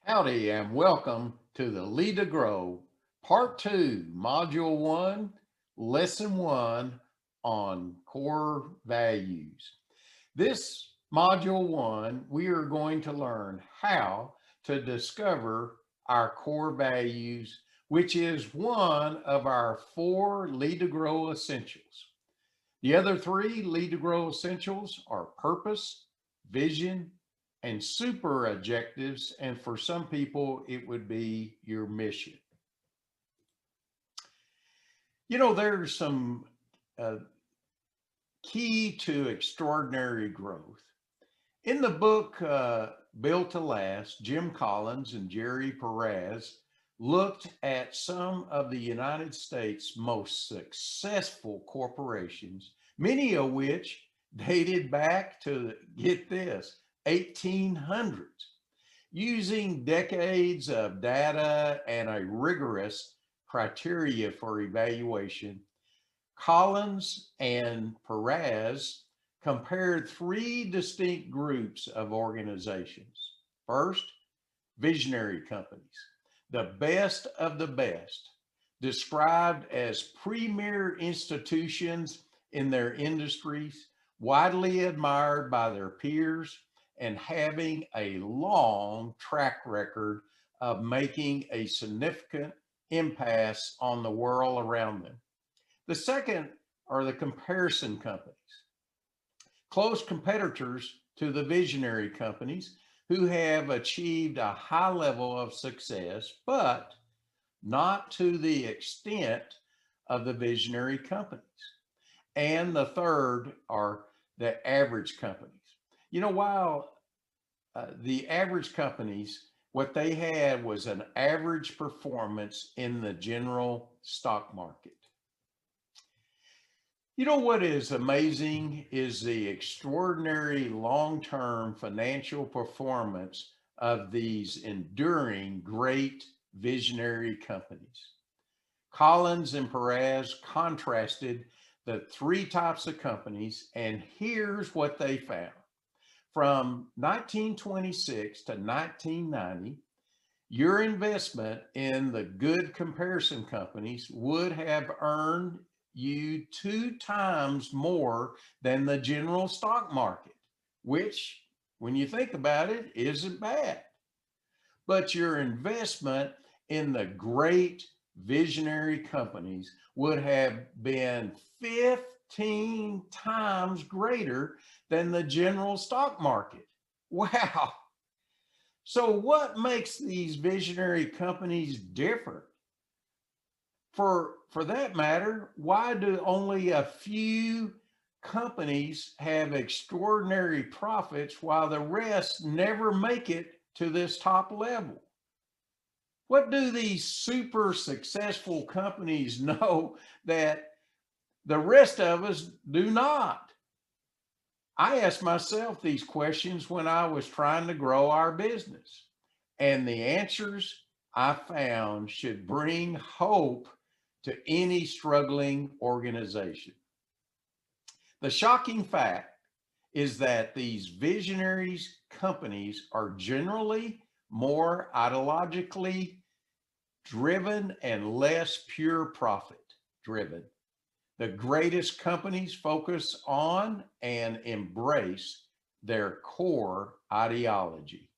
Howdy and welcome to the Lead to Grow Part 2, Module 1, Lesson 1 on core values. This Module 1, we are going to learn how to discover our core values, which is one of our 4 Lead to Grow essentials. The other 3 Lead to Grow essentials are purpose, vision, and super objectives. And for some people, it would be your mission. There's some uh, key to extraordinary growth. In the book Built to Last, Jim Collins and Jerry Perez looked at some of the United States' most successful corporations, many of which dated back to, get this, 1800s, using decades of data and a rigorous criteria for evaluation. Collins and Perez compared 3 distinct groups of organizations. First, visionary companies, the best of the best, described as premier institutions in their industries, widely admired by their peers, and having a long track record of making a significant impasse on the world around them. The second are the comparison companies, close competitors to the visionary companies who have achieved a high level of success, but not to the extent of the visionary companies. And the third are the average companies. While the average companies, what they had was an average performance in the general stock market. What is amazing is the extraordinary long-term financial performance of these enduring great visionary companies. Collins and Perez contrasted the 3 types of companies, and here's what they found. From 1926 to 1990, your investment in the good comparison companies would have earned you 2 times more than the general stock market, which, when you think about it, isn't bad. But your investment in the great visionary companies would have been 15 times greater than the general stock market. Wow. So, what makes these visionary companies different? For that matter, why do only a few companies have extraordinary profits while the rest never make it to this top level? What do these super successful companies know that the rest of us do not? I asked myself these questions when I was trying to grow our business, and the answers I found should bring hope to any struggling organization. The shocking fact is that these visionaries companies are generally more ideologically driven and less pure profit driven. The greatest companies focus on and embrace their core ideology.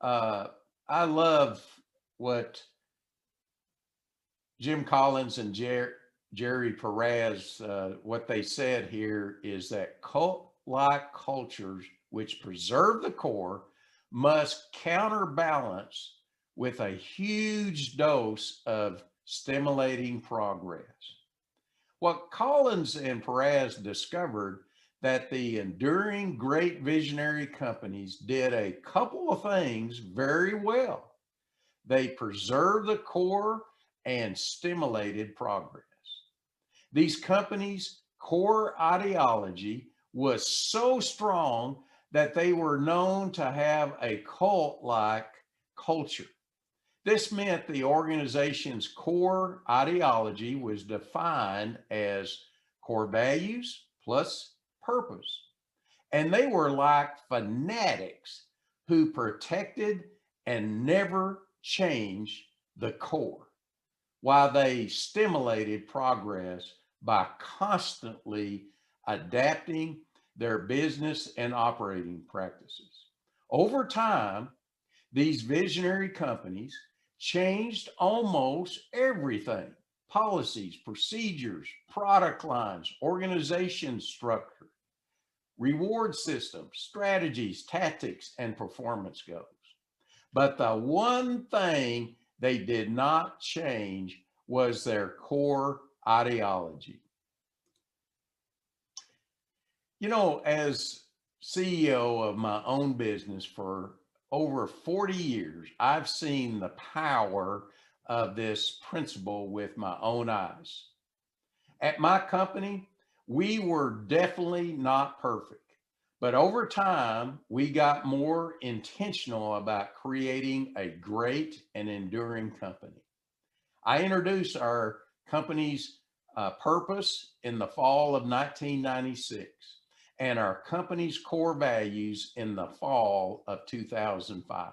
I love what Jim Collins and Jerry Perez, what they said here is that cult-like cultures which preserve the core must counterbalance with a huge dose of stimulating progress. What Collins and Perez discovered that the enduring great visionary companies did a couple of things very well. They preserved the core and stimulated progress. These companies' core ideology was so strong that they were known to have a cult-like culture. This meant the organization's core ideology was defined as core values plus purpose. And they were like fanatics who protected and never changed the core, while they stimulated progress by constantly adapting their business and operating practices. Over time, these visionary companies changed almost everything: policies, procedures, product lines, organization structure, reward systems, strategies, tactics, and performance goals. But the one thing they did not change was their core ideology. As CEO of my own business for over 40 years, I've seen the power of this principle with my own eyes. At my company, we were definitely not perfect, but over time, we got more intentional about creating a great and enduring company. I introduced our company's purpose in the fall of 1996 and our company's core values in the fall of 2005.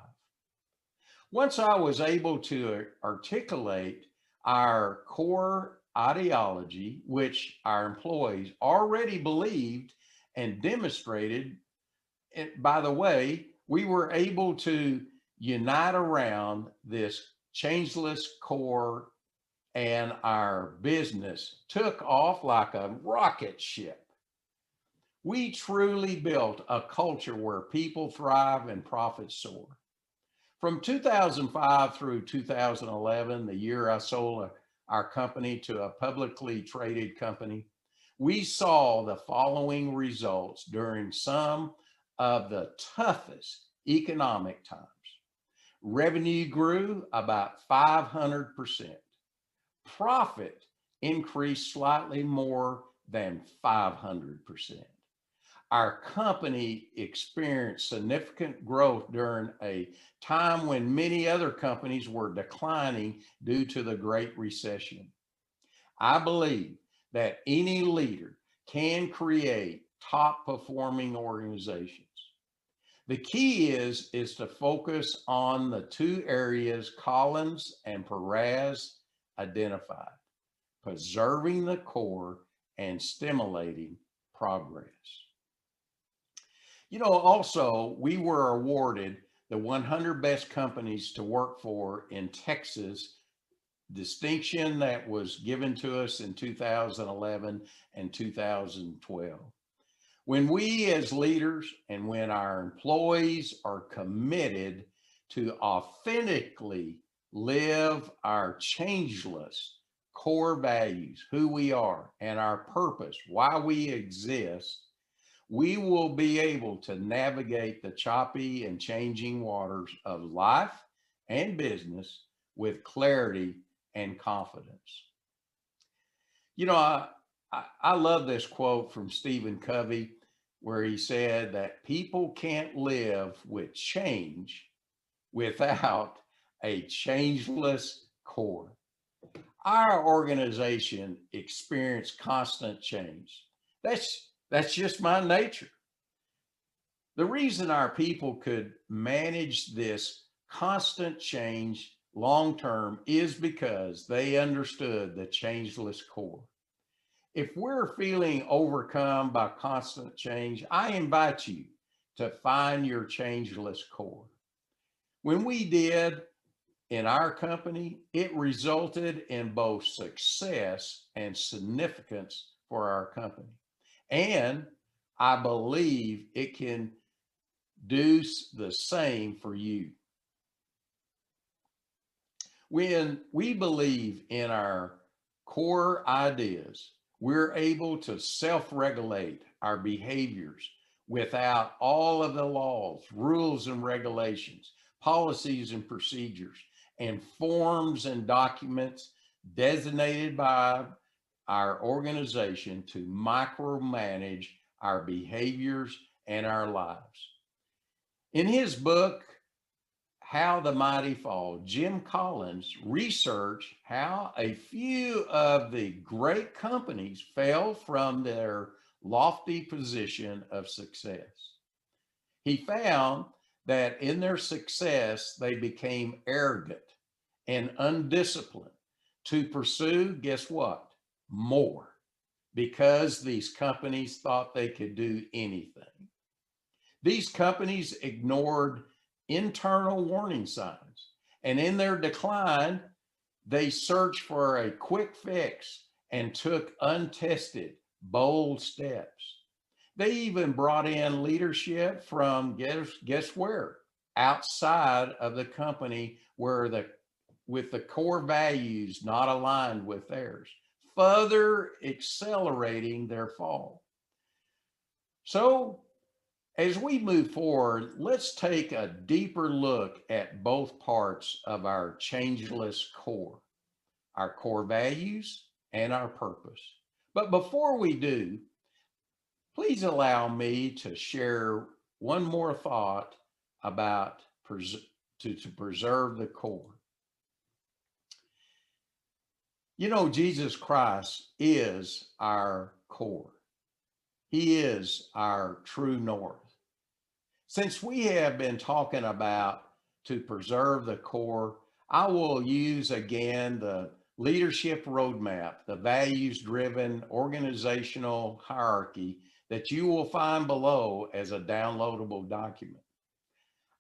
Once I was able to articulate our core ideology, which our employees already believed and demonstrated, by the way, we were able to unite around this changeless core, and our business took off like a rocket ship. We truly built a culture where people thrive and profits soar. From 2005 through 2011, the year I sold our company to a publicly traded company, we saw the following results during some of the toughest economic times. Revenue grew about 500%. Profit increased slightly more than 500%. Our company experienced significant growth during a time when many other companies were declining due to the Great Recession. I believe that any leader can create top performing organizations. The key is to focus on the two areas Collins and Perez identified: preserving the core and stimulating progress. Also, we were awarded the 100 Best Companies to Work For in Texas distinction that was given to us in 2011 and 2012. When we as leaders and when our employees are committed to authentically live our changeless core values, who we are, and our purpose, why we exist, we will be able to navigate the choppy and changing waters of life and business with clarity and confidence. I love this quote from Stephen Covey, where he said that people can't live with change without a changeless core. Our organization experienced constant change. That's just my nature. The reason our people could manage this constant change long term is because they understood the changeless core. If we're feeling overcome by constant change, I invite you to find your changeless core. When we did in our company, it resulted in both success and significance for our company. And I believe it can do the same for you. When we believe in our core ideas, we're able to self-regulate our behaviors without all of the laws, rules and regulations, policies and procedures, and forms and documents designated by our organization to micromanage our behaviors and our lives. In his book, How the Mighty Fall, Jim Collins researched how a few of the great companies fell from their lofty position of success. He found that in their success, they became arrogant and undisciplined to pursue, guess what? More, because these companies thought they could do anything. These companies ignored internal warning signs, and in their decline, they searched for a quick fix and took untested, bold steps. They even brought in leadership from guess where? Outside of the company where the with the core values not aligned with theirs, further accelerating their fall. So as we move forward, let's take a deeper look at both parts of our changeless core, our core values and our purpose. But before we do, please allow me to share one more thought about to preserve the core. You know, Jesus Christ is our core. He is our true north. Since we have been talking about to preserve the core, I will use again the leadership roadmap, the values driven organizational hierarchy that you will find below as a downloadable document.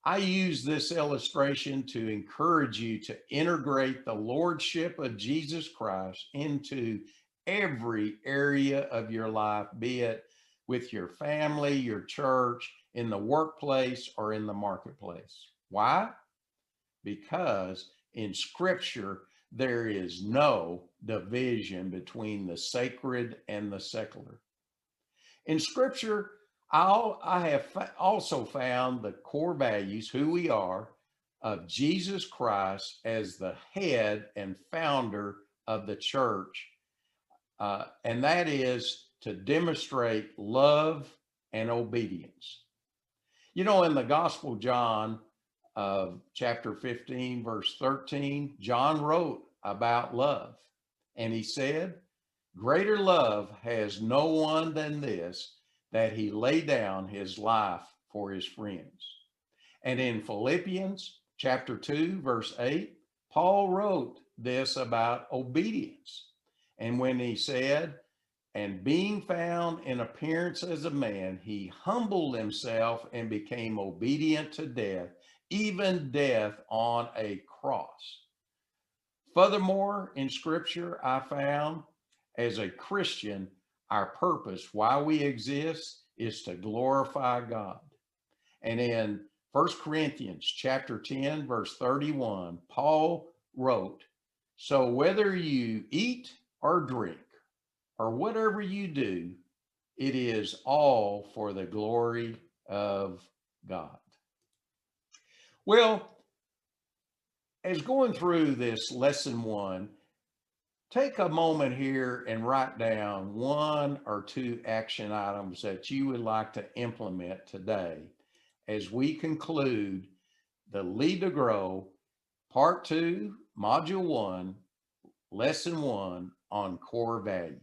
I use this illustration to encourage you to integrate the Lordship of Jesus Christ into every area of your life, be it with your family, your church, in the workplace, or in the marketplace. Why? Because in Scripture, there is no division between the sacred and the secular. In Scripture, I have also found the core values, who we are, of Jesus Christ as the head and founder of the church. And that is to demonstrate love and obedience. You know, in the Gospel of John, chapter 15, verse 13, John wrote about love. And he said, "Greater love has no one than this, that he lay down his life for his friends." And in Philippians chapter 2, verse 8, Paul wrote this about obedience. And when he said, "And being found in appearance as a man, he humbled himself and became obedient to death, even death on a cross." Furthermore, in Scripture, I found as a Christian, our purpose, why we exist, is to glorify God. And in 1 Corinthians chapter 10, verse 31, Paul wrote, "So whether you eat or drink, or whatever you do, it is all for the glory of God." Well, as going through this lesson one, take a moment here and write down one or two action items that you would like to implement today as we conclude the Lead to Grow Part 2, Module 1, Lesson 1 on core values.